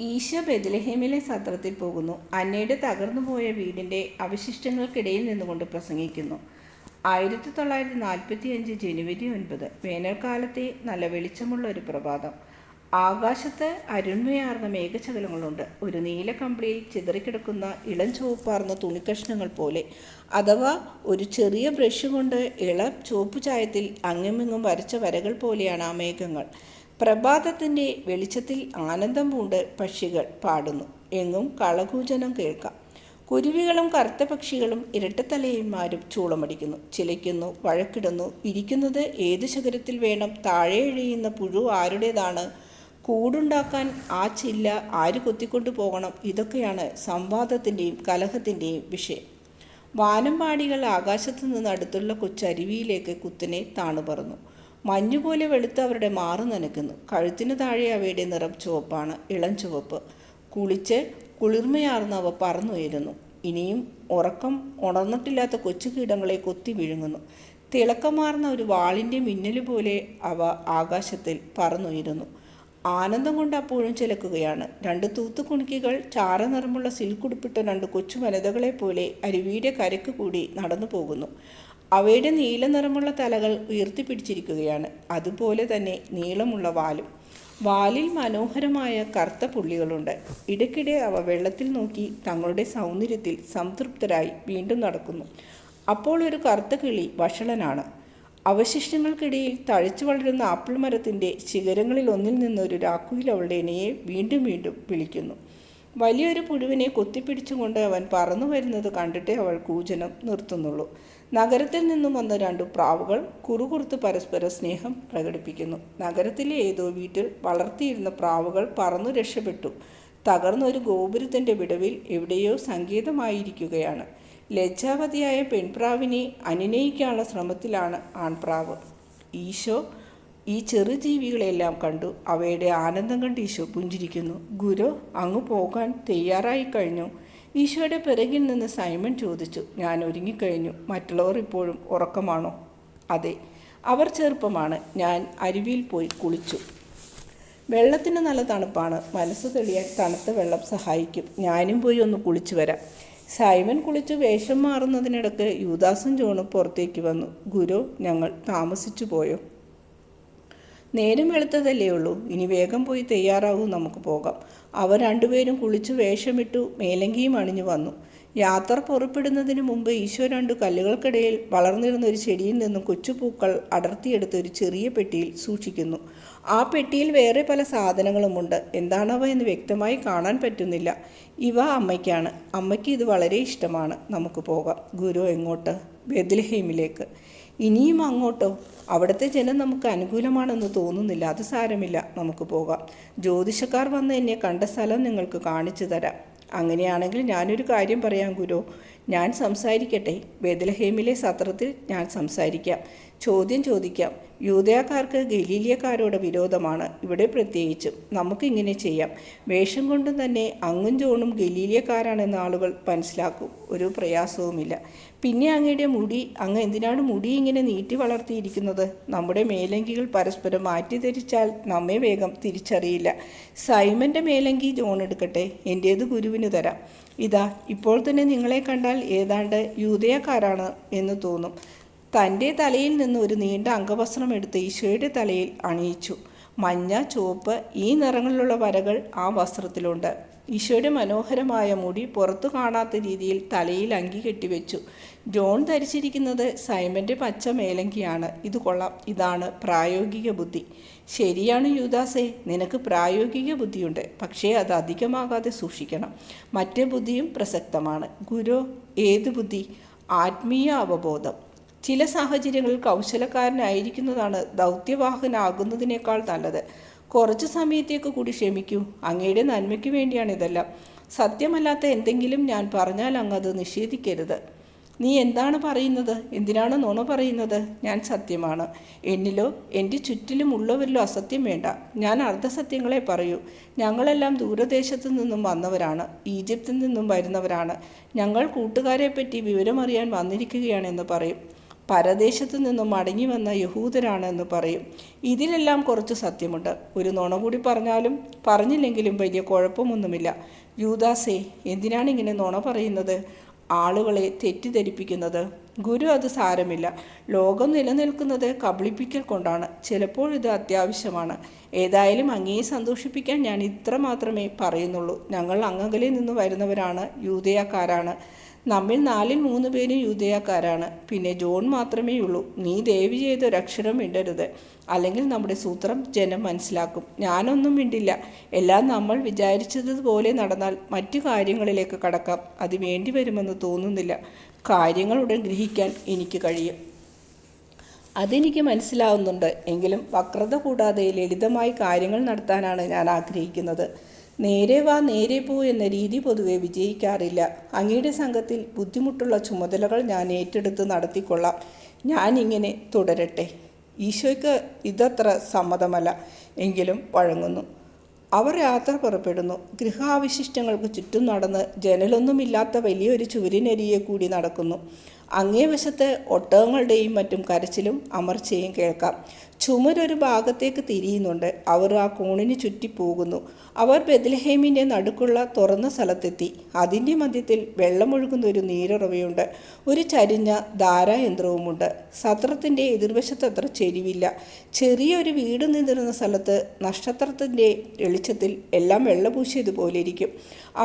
ഈശോ ബെത്ലഹേമിലെ സത്രത്തിൽ പോകുന്നു. അന്നയുടെ തകർന്നുപോയ വീടിൻ്റെ അവശിഷ്ടങ്ങൾക്കിടയിൽ നിന്നുകൊണ്ട് പ്രസംഗിക്കുന്നു. 1945 ജനുവരി 9 വേനൽക്കാലത്തെ നല്ല വെളിച്ചമുള്ള ഒരു പ്രഭാതം. ആകാശത്ത് അരുണ്മയാർന്ന മേഘശകലങ്ങളുണ്ട്. ഒരു നീല കമ്പിളിയിൽ ചിതറിക്കിടക്കുന്ന ഇളം ചുവപ്പാർന്ന തുണിക്കഷ്ണങ്ങൾ പോലെ, അഥവാ ഒരു ചെറിയ ബ്രഷ് കൊണ്ട് ഇളം ചുവപ്പ് ചായത്തിൽ അങ്ങുമിങ്ങും വരച്ച വരകൾ പോലെയാണ് ആ മേഘങ്ങൾ. പ്രഭാതത്തിൻ്റെ വെളിച്ചത്തിൽ ആനന്ദം പൂണ്ട് പക്ഷികൾ പാടുന്നു. എങ്ങും കളകൂജനം കേൾക്കാം. കുരുവികളും കറുത്ത പക്ഷികളും ഇരട്ടത്തലയന്മാരും ചൂളമടിക്കുന്നു, ചിലയ്ക്കുന്നു, വഴക്കിടുന്നു. ഇരിക്കുന്നത് ഏത് ശിഖരത്തിൽ വേണം, താഴെ എഴിയുന്ന പുഴു ആരുടേതാണ്, കൂടുണ്ടാക്കാൻ ആ ചില്ല ആര് കൊത്തിക്കൊണ്ടു പോകണം, ഇതൊക്കെയാണ് സംവാദത്തിൻ്റെയും കലഹത്തിൻ്റെയും വിഷയം. വാനമ്പാടികൾ ആകാശത്തു നിന്ന് അടുത്തുള്ള കൊച്ചരുവിയിലേക്ക് കുത്തനെ താണുപറന്നു. മഞ്ഞുപോലെ വെളുത്ത് അവരുടെ മാറു നനയ്ക്കുന്നു. കഴുത്തിനു താഴെ അവയുടെ നിറം ചുവപ്പാണ്, ഇളം ചുവപ്പ്. കുളിച്ച് കുളിർമയാർന്ന് അവ പറന്നുയരുന്നു. ഇനിയും ഉറക്കം ഉണർന്നിട്ടില്ലാത്ത കൊച്ചു കീടങ്ങളെ കൊത്തി വിഴുങ്ങുന്നു. തിളക്കമാർന്ന ഒരു വാളിൻ്റെ മിന്നൽ പോലെ അവ ആകാശത്തിൽ പറന്നുയരുന്നു. ആനന്ദം കൊണ്ട് അപ്പോഴും ചിലക്കുകയാണ്. രണ്ട് തൂത്തുകുണിക്കികൾ ചാര നിറമുള്ള സിൽക്കുടുപ്പിട്ട രണ്ട് കൊച്ചു വനിതകളെ പോലെ അരുവിയുടെ കരയ്ക്ക് കൂടി നടന്നു പോകുന്നു. അവയുടെ നീല നിറമുള്ള തലകൾ ഉയർത്തിപ്പിടിച്ചിരിക്കുകയാണ്, അതുപോലെ തന്നെ നീളമുള്ള വാലും. വാലിൽ മനോഹരമായ കറുത്ത പുള്ളികളുണ്ട്. ഇടയ്ക്കിടെ അവ വെള്ളത്തിൽ നോക്കി തങ്ങളുടെ സൗന്ദര്യത്തിൽ സംതൃപ്തരായി വീണ്ടും നടക്കുന്നു. അപ്പോൾ ഒരു കറുത്ത കിളി വഷളനാണ്. അവശിഷ്ടങ്ങൾക്കിടയിൽ തഴച്ചു വളരുന്ന ആപ്പിൾ മരത്തിൻ്റെ ശിഖരങ്ങളിൽ ഒന്നിൽ നിന്നൊരു രാക്കുയിൽ അവളുടെ ഇണയെ വീണ്ടും വീണ്ടും വിളിക്കുന്നു. വലിയൊരു പുഴുവിനെ കൊത്തിപ്പിടിച്ചുകൊണ്ട് അവൻ പറന്നു വരുന്നത് കണ്ടിട്ടേ അവൾ കൂജനം നിർത്തുന്നുള്ളൂ. നഗരത്തിൽ നിന്നും വന്ന രണ്ടു പ്രാവുകൾ കുറുകുറുത്ത് പരസ്പര സ്നേഹം പ്രകടിപ്പിക്കുന്നു. നഗരത്തിലെ ഏതോ വീട്ടിൽ വളർത്തിയിരുന്ന പ്രാവുകൾ പറന്നു രക്ഷപ്പെട്ടു. തകർന്നൊരു ഗോപുരത്തിൻ്റെ വിടവിൽ എവിടെയോ സങ്കേതമായിരിക്കുകയാണ്. ലജ്ജാവതിയായ പെൺപ്രാവിനെ അനുനയിക്കാനുള്ള ശ്രമത്തിലാണ് ആൺപ്രാവ്. ഈശോ ഈ ചെറുജീവികളെല്ലാം കണ്ടു. അവയുടെ ആനന്ദം കണ്ട് ഈശോ പുഞ്ചിരിക്കുന്നു. ഗുരു അങ്ങ് പോകാൻ തയ്യാറായി കഴിഞ്ഞു? ഈശോയുടെ പിറകിൽ നിന്ന് സൈമൺ ചോദിച്ചു. ഞാൻ ഒരുങ്ങിക്കഴിഞ്ഞു. മറ്റുള്ളവർ ഇപ്പോഴും ഉറക്കമാണോ? അതെ, അവർ ചെറുപ്പമാണ്. ഞാൻ അരുവിയിൽ പോയി കുളിച്ചു. വെള്ളത്തിന് നല്ല തണുപ്പാണ്. മനസ്സ് തെളിയാൻ തണുത്ത വെള്ളം സഹായിക്കും. ഞാനും പോയി ഒന്ന് കുളിച്ചു വരാം. സൈമൺ കുളിച്ച് വേഷം മാറുന്നതിനിടയ്ക്ക് യൂദാസും ജോണും പുറത്തേക്ക് വന്നു. ഗുരു, ഞങ്ങൾ താമസിച്ചു പോയോ? നേരം വെളുത്തതല്ലേ ഉള്ളൂ. ഇനി വേഗം പോയി തയ്യാറാവൂ, നമുക്ക് പോകാം. അവർ രണ്ടുപേരും കുളിച്ചു വേഷമിട്ടു മേലങ്കിയും അണിഞ്ഞു വന്നു. യാത്ര പുറപ്പെടുന്നതിന് മുമ്പ് ഈശോ രണ്ടു കല്ലുകൾക്കിടയിൽ വളർന്നിരുന്ന ഒരു ചെടിയിൽ നിന്നും കൊച്ചുപൂക്കൾ അടർത്തിയെടുത്ത് ഒരു ചെറിയ പെട്ടിയിൽ സൂക്ഷിക്കുന്നു. ആ പെട്ടിയിൽ വേറെ പല സാധനങ്ങളുമുണ്ട്. എന്താണവ എന്ന് വ്യക്തമായി കാണാൻ പറ്റുന്നില്ല. ഇവ അമ്മയ്ക്കാണ്. അമ്മയ്ക്ക് ഇത് വളരെ ഇഷ്ടമാണ്. നമുക്ക് പോകാം. ഗുരു എങ്ങോട്ട്? ബെത്ലഹേമിലേക്ക്. ഇനിയും അങ്ങോട്ടോ? അവിടുത്തെ ജനം നമുക്ക് അനുകൂലമാണെന്ന് തോന്നുന്നില്ല. അത് സാരമില്ല, നമുക്ക് പോകാം. ജ്യോതിഷക്കാർ വന്ന് എന്നെ കണ്ട സ്ഥലം നിങ്ങൾക്ക് കാണിച്ചു തരാം. അങ്ങനെയാണെങ്കിൽ ഞാനൊരു കാര്യം പറയാം ഗുരു. ഞാൻ സംസാരിക്കട്ടെ? ബെത്ലഹേമിലെ സത്രത്തിൽ ഞാൻ സംസാരിക്കാം, ചോദ്യം ചോദിക്കാം. യൂദയാക്കാർക്ക് ഗലീലിയക്കാരോട് വിരോധമാണ്, ഇവിടെ പ്രത്യേകിച്ചും. നമുക്കിങ്ങനെ ചെയ്യാം. വേഷം കൊണ്ടും തന്നെ അങ്ങും ജോണും ഗലീലിയക്കാരാണെന്ന് ആളുകൾ മനസ്സിലാക്കും. ഒരു പ്രയാസവുമില്ല. പിന്നെ അങ്ങയുടെ മുടി, അങ്ങ് എന്തിനാണ് മുടി ഇങ്ങനെ നീട്ടി വളർത്തിയിരിക്കുന്നത്? നമ്മുടെ മേലങ്കികൾ പരസ്പരം മാറ്റിധരിച്ചാൽ നമ്മെ വേഗം തിരിച്ചറിയില്ല. സൈമൻ്റെ മേലങ്കി ജോൺ എടുക്കട്ടെ, എൻ്റേത് ഗുരുവിന് തരാം. ഇതാ, ഇപ്പോൾ തന്നെ നിങ്ങളെ കണ്ടാൽ ഏതാണ്ട് യൂദയാക്കാരാണ് എന്ന് തോന്നും. തൻ്റെ തലയിൽ നിന്ന് ഒരു നീണ്ട അംഗവസ്ത്രം എടുത്ത് ഈശോയുടെ തലയിൽ അണിയിച്ചു. മഞ്ഞ, ചുവപ്പ് ഈ നിറങ്ങളിലുള്ള വരകൾ ആ വസ്ത്രത്തിലുണ്ട്. ഈശോയുടെ മനോഹരമായ മുടി പുറത്തു കാണാത്ത രീതിയിൽ തലയിൽ അങ്കി കെട്ടിവെച്ചു. ജോൺ ധരിച്ചിരിക്കുന്നത് സൈമൻ്റെ പച്ച മേലങ്കിയാണ്. ഇത് കൊള്ളാം. ഇതാണ് പ്രായോഗിക ബുദ്ധി. ശരിയാണ് യൂദാസേ, നിനക്ക് പ്രായോഗിക ബുദ്ധിയുണ്ട്. പക്ഷേ അത് അധികമാകാതെ സൂക്ഷിക്കണം. മറ്റേ ബുദ്ധിയും പ്രസക്തമാണ്. ഗുരു, ഏത് ബുദ്ധി? ആത്മീയ അവബോധം. ചില സാഹചര്യങ്ങളിൽ കൗശലക്കാരനായിരിക്കുന്നതാണ് ദൗത്യവാഹനാകുന്നതിനേക്കാൾ നല്ലത്. കുറച്ച് സമയത്തേക്ക് കൂടി ക്ഷമിക്കൂ. അങ്ങയുടെ നന്മയ്ക്ക് വേണ്ടിയാണ് ഇതെല്ലാം. സത്യമല്ലാത്ത എന്തെങ്കിലും ഞാൻ പറഞ്ഞാൽ അങ്ങ് അത് നിഷേധിക്കരുത്. നീ എന്താണ് പറയുന്നത്? എന്തിനാണ് നുണ പറയുന്നത്? ഞാൻ സത്യമാണ്. എന്നിലോ എൻ്റെ ചുറ്റിലും ഉള്ളവരിലോ അസത്യം വേണ്ട. ഞാൻ അർദ്ധസത്യങ്ങളെ പറയൂ. ഞങ്ങളെല്ലാം ദൂരദേശത്തു നിന്നും വന്നവരാണ്, ഈജിപ്തിൽ നിന്നും വരുന്നവരാണ്. ഞങ്ങൾ കൂട്ടുകാരെ പറ്റി വിവരമറിയാൻ വന്നിരിക്കുകയാണെന്ന് പറയും. പരദേശത്തു നിന്നും മടങ്ങി വന്ന യഹൂദരാണ് എന്ന് പറയും. ഇതിലെല്ലാം കുറച്ച് സത്യമുണ്ട്. ഒരു നുണ കൂടി പറഞ്ഞാലും പറഞ്ഞില്ലെങ്കിലും വലിയ കുഴപ്പമൊന്നുമില്ല. യൂദാസേ, എന്തിനാണ് ഇങ്ങനെ നുണ പറയുന്നത്, ആളുകളെ തെറ്റിദ്ധരിപ്പിക്കുന്നത്? ഗുരു, അത് സാരമില്ല. ലോകം നിലനിൽക്കുന്നത് കബളിപ്പിക്കൽ കൊണ്ടാണ്. ചിലപ്പോൾ ഇത് അത്യാവശ്യമാണ്. ഏതായാലും അങ്ങയെ സന്തോഷിപ്പിക്കാൻ ഞാൻ ഇത്ര മാത്രമേ പറയുന്നുള്ളൂ. ഞങ്ങൾ അങ്ങകലെ നിന്ന് വരുന്നവരാണ്, യൂദയാക്കാരാണ്. നമ്മിൽ 4-3 പേരും യൂദയാക്കാരാണ്. പിന്നെ ജോൺ മാത്രമേ ഉള്ളൂ. നീ ദയവ് ചെയ്ത് ഒരക്ഷരം മിണ്ടരുത്, അല്ലെങ്കിൽ നമ്മുടെ സൂത്രം ജനം മനസ്സിലാക്കും. ഞാനൊന്നും മിണ്ടില്ല. എല്ലാം നമ്മൾ വിചാരിച്ചതുപോലെ നടന്നാൽ മറ്റു കാര്യങ്ങളിലേക്ക് കടക്കാം. അത് വേണ്ടി വരുമെന്ന് തോന്നുന്നില്ല. കാര്യങ്ങൾ ഉടൻ ഗ്രഹിക്കാൻ എനിക്ക് കഴിയും. അതെനിക്ക് മനസ്സിലാവുന്നുണ്ട്. എങ്കിലും വക്രത കൂടാതെ ലളിതമായി കാര്യങ്ങൾ നടത്താനാണ് ഞാൻ ആഗ്രഹിക്കുന്നത്. നേരെ വാ നേരെ പോ എന്ന രീതി പൊതുവെ വിജയിക്കാറില്ല. അങ്ങയുടെ സംഘത്തിൽ ബുദ്ധിമുട്ടുള്ള ചുമതലകൾ ഞാൻ ഏറ്റെടുത്ത് നടത്തിക്കൊള്ളാം. ഞാനിങ്ങനെ തുടരട്ടെ. ഈശോയ്ക്ക് ഇതത്ര സമ്മതമല്ല, എങ്കിലും വഴങ്ങുന്നു. അവർ യാത്ര പുറപ്പെടുന്നു. ഗൃഹാവശിഷ്ടങ്ങൾക്ക് ചുറ്റും നടന്ന് ജനലൊന്നുമില്ലാത്ത വലിയൊരു ചുവരിനരിയെ കൂടി നടക്കുന്നു. അങ്ങേ വശത്ത് ഒട്ടകങ്ങളുടെയും മറ്റും കരച്ചിലും അമർച്ചയും കേൾക്കാം. ചുമരൊരു ഭാഗത്തേക്ക് തിരിയുന്നുണ്ട്. അവർ ആ കോണിന് ചുറ്റി പോകുന്നു. അവർ ബെത്ലഹേമിൻ്റെ നടുക്കുള്ള തുറന്ന സ്ഥലത്തെത്തി. അതിൻ്റെ മധ്യത്തിൽ വെള്ളമൊഴുകുന്ന ഒരു നീരുറവയുണ്ട്. ഒരു ചരിഞ്ഞ ധാരായന്ത്രവുമുണ്ട്. സത്രത്തിൻ്റെ എതിർവശത്തത്ര ചെരിവില്ല. ചെറിയൊരു വീട് നിന്നിരുന്ന സ്ഥലത്ത് നക്ഷത്രത്തിൻ്റെ വെളിച്ചത്തിൽ എല്ലാം വെള്ളപൂശിയതുപോലെ ഇരിക്കും.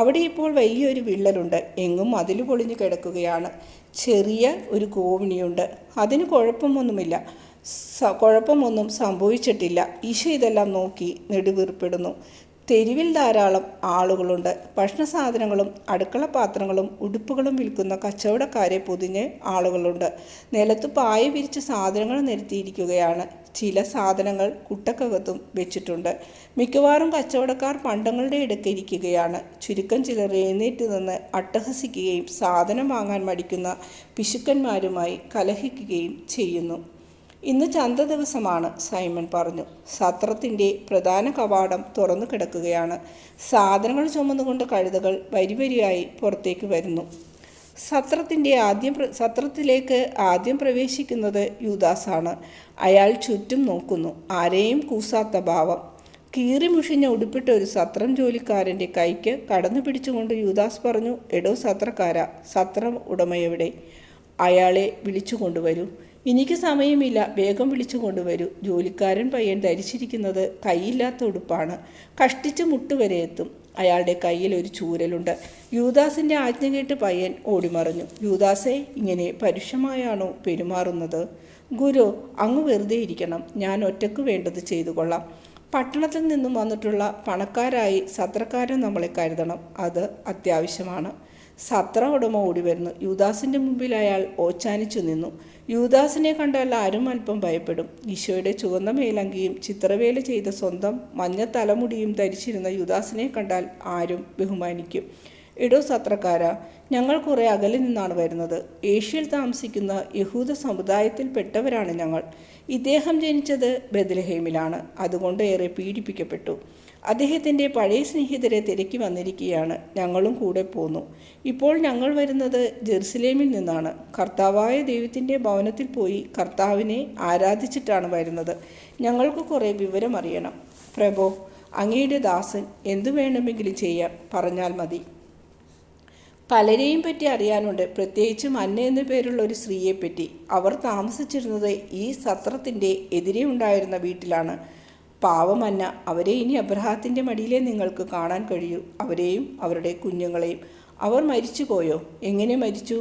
അവിടെ ഇപ്പോൾ വലിയൊരു വിള്ളലുണ്ട്. എങ്ങും മതിൽ പൊളിഞ്ഞു കിടക്കുകയാണ്. ചെറിയ ഒരു കോവിണിയുണ്ട്. അതിന് കുഴപ്പമൊന്നും സംഭവിച്ചിട്ടില്ല. ഈശോ ഇതെല്ലാം നോക്കി നെടുവീർപ്പിടുന്നു. തെരുവിൽ ധാരാളം ആളുകളുണ്ട്. ഭക്ഷണ സാധനങ്ങളും അടുക്കള പാത്രങ്ങളും ഉടുപ്പുകളും വിൽക്കുന്ന കച്ചവടക്കാരെ പൊതിഞ്ഞ് ആളുകളുണ്ട്. നിലത്ത് പായ വിരിച്ച് സാധനങ്ങൾ നിരത്തിയിരിക്കുകയാണ്. ചില സാധനങ്ങൾ കുട്ടക്കകത്തും വെച്ചിട്ടുണ്ട്. മിക്കവാറും കച്ചവടക്കാർ പണ്ടങ്ങളുടെ ഇടയ്ക്കിരിക്കുകയാണ്. ചുരുക്കം ചിലർ എഴുന്നേറ്റ് നിന്ന് അട്ടഹസിക്കുകയും സാധനം വാങ്ങാൻ മടിക്കുന്ന പിശുക്കന്മാരുമായി കലഹിക്കുകയും ചെയ്യുന്നു. ഇന്ന് ചന്ത ദിവസമാണ്, സൈമൺ പറഞ്ഞു. സത്രത്തിൻ്റെ പ്രധാന കവാടം തുറന്നു കിടക്കുകയാണ്. സാധനങ്ങൾ ചുമന്നുകൊണ്ട് കഴുതകൾ വരിവരിയായി പുറത്തേക്ക് വരുന്നു. സത്രത്തിലേക്ക് ആദ്യം പ്രവേശിക്കുന്നത് യൂദാസാണ്. അയാൾ ചുറ്റും നോക്കുന്നു. ആരെയും കൂസാത്ത ഭാവം. കീറിമുഷിഞ്ഞ ഉടുപ്പിട്ട ഒരു സത്രം ജോലിക്കാരൻ്റെ കൈക്ക് കടന്നു പിടിച്ചുകൊണ്ട് യൂദാസ് പറഞ്ഞു, എടോ സത്രക്കാരാ, സത്രം ഉടമയെവിടെ? അയാളെ വിളിച്ചു കൊണ്ടുവരൂ. എനിക്ക് സമയമില്ല, വേഗം വിളിച്ചു കൊണ്ടുവരൂ. ജോലിക്കാരൻ പയ്യൻ ധരിച്ചിരിക്കുന്നത് കൈയില്ലാത്ത ഉടുപ്പാണ്. കഷ്ടിച്ച് മുട്ടുവരെ എത്തും. അയാളുടെ കയ്യിൽ ഒരു ചൂരലുണ്ട്. യൂദാസിൻ്റെ ആജ്ഞ കേട്ട് പയ്യൻ ഓടിമറഞ്ഞു. യൂദാസേ, ഇങ്ങനെ പരുഷമായാണോ പെരുമാറുന്നത്? ഗുരു, അങ്ങ് വെറുതെ ഇരിക്കണം. ഞാൻ ഒറ്റക്ക് വേണ്ടത് ചെയ്തു കൊള്ളാം. പട്ടണത്തിൽ നിന്നും വന്നിട്ടുള്ള പണക്കാരായി സത്രക്കാരൻ നമ്മളെ കരുതണം. അത് അത്യാവശ്യമാണ്. സത്ര ഉടമ ഓടി വരുന്നു. യൂദാസിൻ്റെ മുമ്പിൽ അയാൾ ഓച്ചാനിച്ചു നിന്നു. യൂദാസിനെ കണ്ടാൽ ആരും അല്പം ഭയപ്പെടും. ഈശോയുടെ ചുവന്ന മേലങ്കിയും ചിത്രവേല ചെയ്ത സ്വന്തം മഞ്ഞ തലമുടിയും ധരിച്ചിരുന്ന യൂദാസിനെ കണ്ടാൽ ആരും ബഹുമാനിക്കും. എടോ സത്രക്കാരാ, ഞങ്ങൾ കുറേ അകലെ നിന്നാണ് വരുന്നത്. ഏഷ്യയിൽ താമസിക്കുന്ന യഹൂദ സമുദായത്തിൽപ്പെട്ടവരാണ് ഞങ്ങൾ. ഇദ്ദേഹം ജനിച്ചത് ബെത്ലഹേമിലാണ്. അതുകൊണ്ട് ഏറെ പീഡിപ്പിക്കപ്പെട്ടു. അദ്ദേഹത്തിൻ്റെ പഴയ സ്നേഹിതരെ തിരക്കി വന്നിരിക്കുകയാണ്. ഞങ്ങളും കൂടെ പോന്നു. ഇപ്പോൾ ഞങ്ങൾ വരുന്നത് ജെറുസലേമിൽ നിന്നാണ്. കർത്താവായ ദൈവത്തിൻ്റെ ഭവനത്തിൽ പോയി കർത്താവിനെ ആരാധിച്ചിട്ടാണ് വരുന്നത്. ഞങ്ങൾക്ക് കുറേ വിവരം അറിയണം. പ്രഭോ, അങ്ങയുടെ ദാസൻ എന്തു വേണമെങ്കിലും ചെയ്യാം, പറഞ്ഞാൽ മതി. പലരെയും പറ്റി അറിയാനുണ്ട്, പ്രത്യേകിച്ചും അന്ന എന്നു പേരുള്ള ഒരു സ്ത്രീയെപ്പറ്റി. അവർ താമസിച്ചിരുന്നത് ഈ സത്രത്തിൻ്റെ എതിരെ ഉണ്ടായിരുന്ന വീട്ടിലാണ്. പാവം അന്ന. അവരെ ഇനി അബ്രഹാത്തിൻ്റെ മടിയിലേ നിങ്ങൾക്ക് കാണാൻ കഴിയൂ. അവരെയും അവരുടെ കുഞ്ഞുങ്ങളെയും. അവർ മരിച്ചുപോയോ? എങ്ങനെ മരിച്ചു?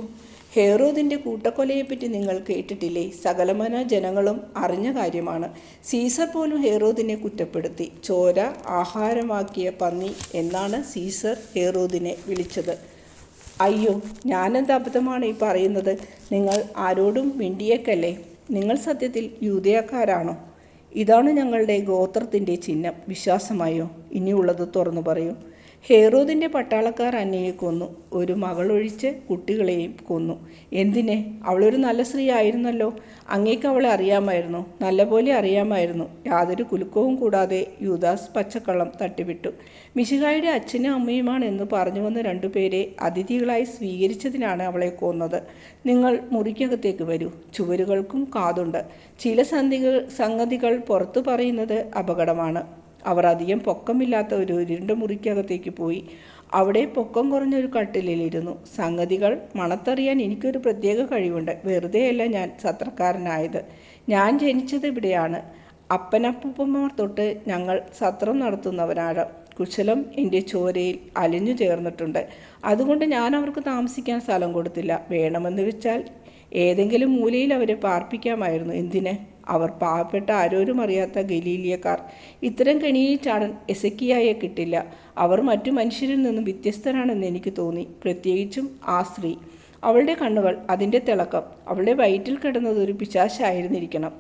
ഹേറോദിൻ്റെ കൂട്ടക്കൊലയെപ്പറ്റി നിങ്ങൾ കേട്ടിട്ടില്ലേ? സകലമാന ജനങ്ങളും അറിഞ്ഞ കാര്യമാണ്. സീസർ പോലും ഹേറോദിനെ കുറ്റപ്പെടുത്തി. ചോര ആഹാരമാക്കിയ പന്നി എന്നാണ് സീസർ ഹേറോദിനെ വിളിച്ചത്. അയ്യോ, ഞാനെന്ത് അബദ്ധമാണ് ഈ പറയുന്നത്? നിങ്ങൾ ആരോടും മിണ്ടിയേക്കല്ലേ? നിങ്ങൾ സത്യത്തിൽ യൂദയാക്കാരാണോ? ഇതാണ് ഞങ്ങളുടെ ഗോത്രത്തിൻ്റെ ചിഹ്നം. വിശ്വാസമായോ? ഇനിയുള്ളത് തുറന്നു പറയൂ. ഹേറോദിൻ്റെ പട്ടാളക്കാർ അന്നയെ കൊന്നു. ഒരു മകളൊഴിച്ച് കുട്ടികളെയും കൊന്നു. എന്തിനെ? അവളൊരു നല്ല സ്ത്രീ ആയിരുന്നല്ലോ. അങ്ങേക്ക് അവളെ അറിയാമായിരുന്നു, നല്ലപോലെ അറിയാമായിരുന്നു. യാതൊരു കുലുക്കവും കൂടാതെ യൂദാസ് പച്ചക്കള്ളം തട്ടിവിട്ടു. മിശിഹായുടെ അച്ഛനും അമ്മയുമാണ് എന്ന് പറഞ്ഞു വന്ന രണ്ടുപേരെ അതിഥികളായി സ്വീകരിച്ചതിനാണ് അവളെ കൊന്നത്. നിങ്ങൾ മുറിക്കകത്തേക്ക് വരൂ. ചുവരുകൾക്കും കാതുണ്ട്. ചില സംഗതികൾ പുറത്തു പറയുന്നത് അപകടമാണ്. അവർ അധികം പൊക്കമില്ലാത്ത ഒരു ഇരുണ്ട മുറിക്കകത്തേക്ക് പോയി. അവിടെ പൊക്കം കുറഞ്ഞൊരു കട്ടിലിരുന്നു. സംഗതികൾ മണത്തറിയാൻ എനിക്കൊരു പ്രത്യേക കഴിവുണ്ട്. വെറുതെയല്ല ഞാൻ സത്രക്കാരനായത്. ഞാൻ ജനിച്ചത് ഇവിടെയാണ്. അപ്പനപ്പൂപ്പന്മാർ തൊട്ട് ഞങ്ങൾ സത്രം നടത്തുന്നവരാണ്. കുശലം എൻ്റെ ചോരയിൽ അലിഞ്ഞു ചേർന്നിട്ടുണ്ട്. അതുകൊണ്ട് ഞാൻ അവർക്ക് താമസിക്കാൻ സ്ഥലം കൊടുത്തില്ല. വേണമെന്ന് വെച്ചാൽ ഏതെങ്കിലും മൂലയിൽ അവരെ പാർപ്പിക്കാമായിരുന്നു. എന്തിന്? അവർ പാവപ്പെട്ട ആരോരും അറിയാത്ത ഗലീലിയക്കാർ. ഇത്തരം കെണിയിൽ ചാടാൻ എസക്കിയായെ കിട്ടില്ല. അവർ മറ്റു മനുഷ്യരിൽ നിന്നും വ്യത്യസ്തരാണെന്ന് എനിക്ക് തോന്നി. പ്രത്യേകിച്ചും ആ സ്ത്രീ. അവളുടെ കണ്ണുകൾ, അതിൻ്റെ തിളക്കം. അവളുടെ വയറ്റിൽ കിടന്നത് ഒരു പിശാചായിരുന്നിരിക്കണം.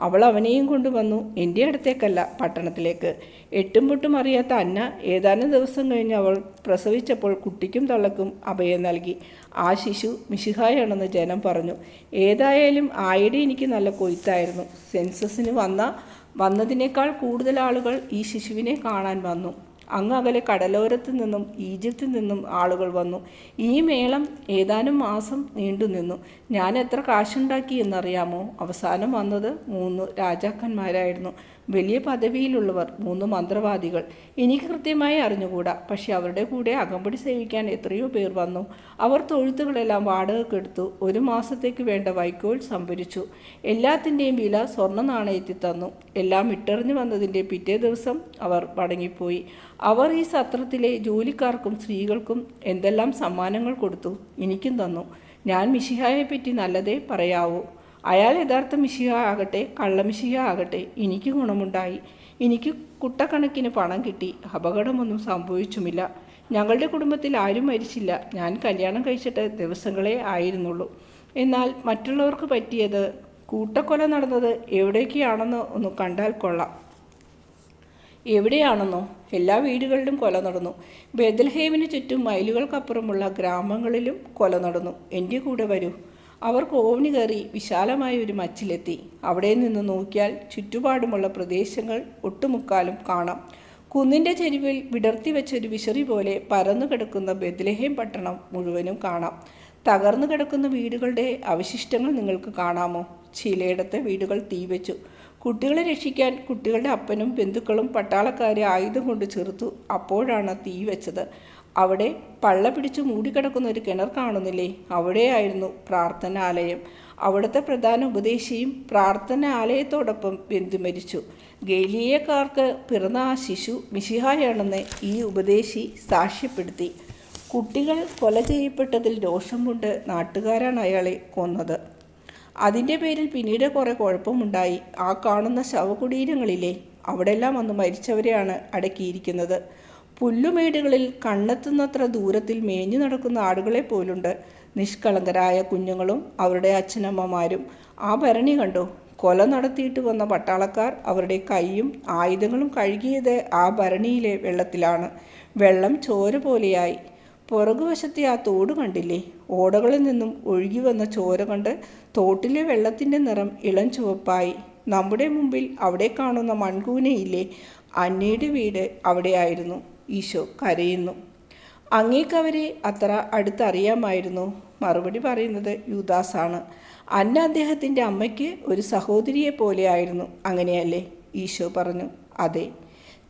അവൾ അവനെയും കൊണ്ടുവന്നു. എൻ്റെ അടുത്തേക്കല്ല, പട്ടണത്തിലേക്ക്. എട്ടും പൊട്ടും അറിയാത്ത അന്ന ഏതാനും ദിവസം കഴിഞ്ഞ് അവൾ പ്രസവിച്ചപ്പോൾ കുട്ടിക്കും തള്ളക്കും അഭയം നൽകി. ആ ശിശു മിശിഹായാണെന്ന് ജനം പറഞ്ഞു. ഏതായാലും ആയിടെ എനിക്ക് നല്ല കൊയ്ത്തായിരുന്നു. സെൻസസിന് വന്നതിനേക്കാൾ കൂടുതൽ ആളുകൾ ഈ ശിശുവിനെ കാണാൻ വന്നു. അങ്ങ് അകലെ കടലോരത്തു നിന്നും ഈജിപ്തിൽ നിന്നും ആളുകൾ വന്നു. ഈ മേളം ഏതാനും മാസം നീണ്ടുനിന്നു. ഞാൻ എത്ര കാശുണ്ടാക്കി എന്നറിയാമോ? അവസാനം വന്നത് 3 രാജാക്കന്മാരായിരുന്നു. വലിയ പദവിയിലുള്ളവർ, 3 മന്ത്രവാദികൾ. എനിക്ക് കൃത്യമായി അറിഞ്ഞുകൂടാ. പക്ഷെ അവരുടെ കൂടെ അകമ്പടി സേവിക്കാൻ എത്രയോ പേർ വന്നു. അവർ തൊഴുത്തുകളെല്ലാം വാടകയ്ക്കെടുത്തു. 1 മാസത്തേക്ക് വേണ്ട വൈക്കോൽ സംഭരിച്ചു. എല്ലാത്തിൻ്റെയും വില സ്വർണ്ണ നാണയത്തിൽ തന്നു. എല്ലാം ഇട്ടെറിഞ്ഞു വന്നതിൻ്റെ പിറ്റേ ദിവസം അവർ മടങ്ങിപ്പോയി. അവർ ഈ സത്രത്തിലെ ജോലിക്കാർക്കും സ്ത്രീകൾക്കും എന്തെല്ലാം സമ്മാനങ്ങൾ കൊടുത്തു. എനിക്കും തന്നു. ഞാൻ മിശിഹായെപ്പറ്റി നല്ലതേ പറയാവൂ. അയാൾ യഥാർത്ഥ മിശിഹ ആകട്ടെ കള്ളമിശിഹ ആകട്ടെ എനിക്ക് ഗുണമുണ്ടായി. എനിക്ക് കുട്ടക്കണക്കിന് പണം കിട്ടി. അപകടമൊന്നും സംഭവിച്ചുമില്ല. ഞങ്ങളുടെ കുടുംബത്തിൽ ആരും മരിച്ചില്ല. ഞാൻ കല്യാണം കഴിച്ചിട്ട് ദിവസങ്ങളേ ആയിരുന്നുള്ളൂ. എന്നാൽ മറ്റുള്ളവർക്ക് പറ്റിയത്, കൂട്ടക്കൊല നടന്നത് എവിടേക്കാണെന്ന് ഒന്ന് കണ്ടാൽ കൊള്ളാം. എവിടെയാണെന്നോ? എല്ലാ വീടുകളിലും കൊല നടന്നു. ബെത്ലഹേമിന് ചുറ്റും മൈലുകൾക്കപ്പുറമുള്ള ഗ്രാമങ്ങളിലും കൊല നടന്നു. എൻ്റെ കൂടെ വരൂ. അവർ കോവണി കയറി വിശാലമായ ഒരു മച്ചിലെത്തി. അവിടെ നിന്ന് നോക്കിയാൽ ചുറ്റുപാടുമുള്ള പ്രദേശങ്ങൾ ഒട്ടുമുക്കാലും കാണാം. കുന്നിൻ്റെ ചെരുവിൽ വിടർത്തി വെച്ചൊരു വിശറി പോലെ പരന്നു കിടക്കുന്ന ബെത്ലഹേം പട്ടണം മുഴുവനും കാണാം. തകർന്നു കിടക്കുന്ന വീടുകളുടെ അവശിഷ്ടങ്ങൾ നിങ്ങൾക്ക് കാണാമോ? ചിലയിടത്ത് വീടുകൾ തീവെച്ചു. കുട്ടികളെ രക്ഷിക്കാൻ കുട്ടികളുടെ അപ്പനും ബന്ധുക്കളും പട്ടാളക്കാരെ ആയുധം കൊണ്ട് ചെറുത്തു. അപ്പോഴാണ് തീ വെച്ചത്. അവിടെ പള്ള പിടിച്ച് മൂടിക്കിടക്കുന്ന ഒരു കിണർ കാണുന്നില്ലേ? അവിടെയായിരുന്നു പ്രാർത്ഥനാലയം. അവിടുത്തെ പ്രധാന ഉപദേശിയും പ്രാർത്ഥനാലയത്തോടൊപ്പം ബന്ധു മരിച്ചു. ഗലീലയക്കാർക്ക് പിറന്ന ആ ശിശു മിശിഹായാണെന്ന് ഈ ഉപദേശി സാക്ഷ്യപ്പെടുത്തി. കുട്ടികൾ കൊല ചെയ്യപ്പെട്ടതിൽ രോഷം കൊണ്ട് നാട്ടുകാരാണ് അയാളെ കൊന്നത്. അതിൻ്റെ പേരിൽ പിന്നീട് കുറേ കുഴപ്പമുണ്ടായി. ആ കാണുന്ന ശവകുടീരങ്ങളിലെ അവിടെല്ലാം അന്ന് മരിച്ചവരെയാണ് അടക്കിയിരിക്കുന്നത്. പുല്ലുമേടുകളിൽ കണ്ണെത്തുന്നത്ര ദൂരത്തിൽ മേഞ്ഞു നടക്കുന്ന ആടുകളെ പോലുണ്ട്. നിഷ്കളങ്കരായ കുഞ്ഞുങ്ങളും അവരുടെ അച്ഛനമ്മമാരും. ആ ഭരണി കണ്ടോ? കൊല നടത്തിയിട്ട് വന്ന പട്ടാളക്കാർ അവരുടെ കൈയും ആയുധങ്ങളും കഴുകിയത് ആ ഭരണിയിലെ വെള്ളത്തിലാണ്. വെള്ളം ചോര പോലെയായി. പുറകുവശത്തെ ആ തോട് കണ്ടില്ലേ? ഓടകളിൽ നിന്നും ഒഴുകി വന്ന ചോര കണ്ട് തോട്ടിലെ വെള്ളത്തിൻ്റെ നിറം ഇളം ചുവപ്പായി. നമ്മുടെ മുമ്പിൽ അവിടെ കാണുന്ന മൺകൂനയില്ലേ? അന്നയുടെ വീട് അവിടെയായിരുന്നു. ഈശോ കരയുന്നു. അങ്ങേക്കവരെ അത്ര അടുത്തറിയാമായിരുന്നു. മറുപടി പറയുന്നത് യൂദാസാണ്. അന്ന അദ്ദേഹത്തിൻ്റെ അമ്മയ്ക്ക് ഒരു സഹോദരിയെ പോലെയായിരുന്നു. അങ്ങനെയല്ലേ? ഈശോ പറഞ്ഞു. അതെ.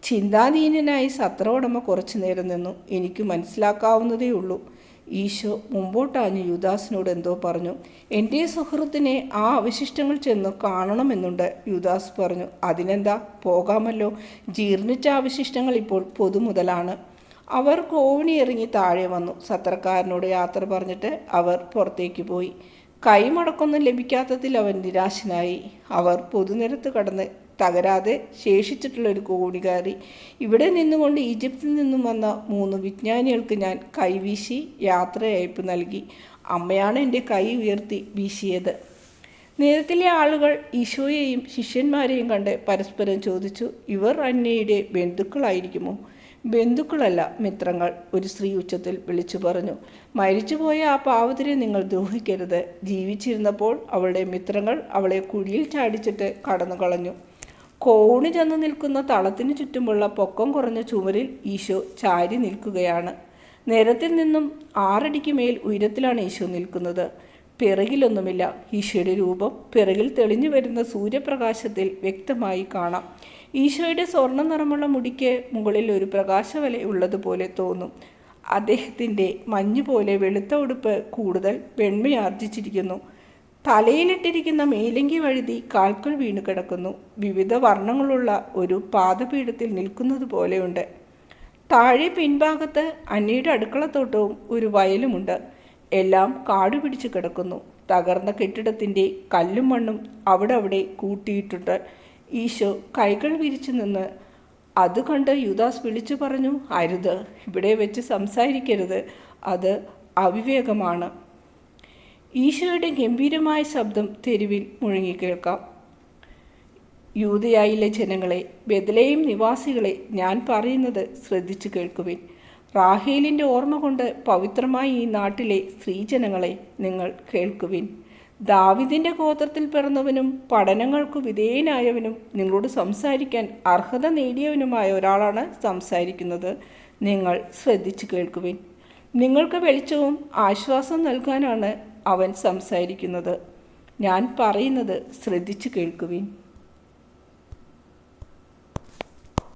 ചിന്താധീനനായി സത്രോടമ കുറച്ചു നേരം നിന്നു. എനിക്ക് മനസ്സിലാക്കാവുന്നതേ ഉള്ളൂ. ഈശോ മുമ്പോട്ടാഞ്ഞ് യൂദാസിനോട് എന്തോ പറഞ്ഞു. എൻ്റെ സുഹൃത്തിനെ ആ അവശിഷ്ടങ്ങൾ ചെന്ന് കാണണമെന്നുണ്ട്. യൂദാസ് പറഞ്ഞു. അതിനെന്താ, പോകാമല്ലോ. ജീർണിച്ച അവശിഷ്ടങ്ങൾ ഇപ്പോൾ പൊതുമുതലാണ്. അവർ കോവണി ഇറങ്ങി താഴെ വന്നു. സത്രക്കാരനോട് യാത്ര പറഞ്ഞിട്ട് അവർ പുറത്തേക്ക് പോയി. കൈമടക്കൊന്നും ലഭിക്കാത്തതിൽ അവൻ നിരാശനായി. അവർ പൊതുനിരത്ത് കടന്ന് തകരാതെ ശേഷിച്ചിട്ടുള്ളൊരു കോവണി കയറി. ഇവിടെ നിന്നുകൊണ്ട് ഈജിപ്തിൽ നിന്നും വന്ന 3 വിജ്ഞാനികൾക്ക് ഞാൻ കൈവീശി യാത്രയയപ്പ് നൽകി. അമ്മയാണ് എൻ്റെ കൈ ഉയർത്തി വീശിയത്. നേരത്തിലെ ആളുകൾ ഈശോയെയും ശിഷ്യന്മാരെയും കണ്ട് പരസ്പരം ചോദിച്ചു, ഇവർ അന്നയുടെ ബന്ധുക്കളായിരിക്കുമോ? ബന്ധുക്കളല്ല, മിത്രങ്ങൾ, ഒരു സ്ത്രീ ഉച്ചത്തിൽ വിളിച്ചു പറഞ്ഞു. മരിച്ചുപോയ ആ പാവത്തിനെ നിങ്ങൾ ദ്രോഹിക്കരുത്. ജീവിച്ചിരുന്നപ്പോൾ അവളുടെ മിത്രങ്ങൾ അവളെ കുഴിയിൽ ചാടിച്ചിട്ട് കടന്നു കളഞ്ഞു. കോണി ചെന്ന് നിൽക്കുന്ന തളത്തിനു ചുറ്റുമുള്ള പൊക്കം കുറഞ്ഞ ചുമരിൽ ഈശോ ചാരി നിൽക്കുകയാണ്. നിരത്തിൽ നിന്നും 6 അടിക്ക് മേൽ ഉയരത്തിലാണ് ഈശോ നിൽക്കുന്നത്. പിറകിലൊന്നുമില്ല. ഈശോയുടെ രൂപം പിറകിൽ തെളിഞ്ഞു വരുന്ന സൂര്യപ്രകാശത്തിൽ വ്യക്തമായി കാണാം. ഈശോയുടെ സ്വർണ്ണ നിറമുള്ള മുടിക്ക് മുകളിൽ ഒരു പ്രകാശവല ഉള്ളതുപോലെ തോന്നും. അദ്ദേഹത്തിൻ്റെ മഞ്ഞുപോലെ വെളുത്ത ഉടുപ്പ് കൂടുതൽ വെണ്മയാർജിച്ചിരിക്കുന്നു. തലയിലിട്ടിരിക്കുന്ന മേലങ്കി വഴുതി കാൽക്കൽ വീണു കിടക്കുന്നു. വിവിധ വർണ്ണങ്ങളുള്ള ഒരു പാദപീഠത്തിൽ നിൽക്കുന്നത് പോലെയുണ്ട്. താഴെ പിൻഭാഗത്ത് അന്നയുടെ അടുക്കളത്തോട്ടവും ഒരു വയലുമുണ്ട്. എല്ലാം കാടുപിടിച്ച് കിടക്കുന്നു. തകർന്ന കെട്ടിടത്തിൻ്റെ കല്ലും മണ്ണും അവിടെ കൂട്ടിയിട്ടുണ്ട്. ഈശോ കൈകൾ വിരിച്ചു നിന്ന് അത് കണ്ട് യൂദാസ് വിളിച്ചു പറഞ്ഞു, അരുത്, ഇവിടെ വെച്ച് സംസാരിക്കരുത്, അത് അവിവേകമാണ്. ഈശോയുടെ ഗംഭീരമായ ശബ്ദം തെരുവിൽ മുഴങ്ങിക്കേൾക്കാം. യൂദയായിലെ ജനങ്ങളെ, ബെത്ലഹേം നിവാസികളെ, ഞാൻ പറയുന്നത് ശ്രദ്ധിച്ചു കേൾക്കുവിൻ. റാഹേലിൻ്റെ ഓർമ്മ കൊണ്ട് പവിത്രമായ ഈ നാട്ടിലെ സ്ത്രീജനങ്ങളെ, നിങ്ങൾ കേൾക്കുവിൻ. ദാവീദിൻ്റെ ഗോത്രത്തിൽ പിറന്നവനും പഠനങ്ങൾക്കു വിധേയനായവനും നിങ്ങളോട് സംസാരിക്കാൻ അർഹത നേടിയവനുമായ ഒരാളാണ് സംസാരിക്കുന്നത്. നിങ്ങൾ ശ്രദ്ധിച്ചു കേൾക്കുവിൻ. നിങ്ങൾക്ക് വെളിച്ചവും ആശ്വാസം നൽകാനാണ് അവൻ സംസാരിക്കുന്നത്. ഞാൻ പറയുന്നത് ശ്രദ്ധിച്ചു കേൾക്കുവിൻ.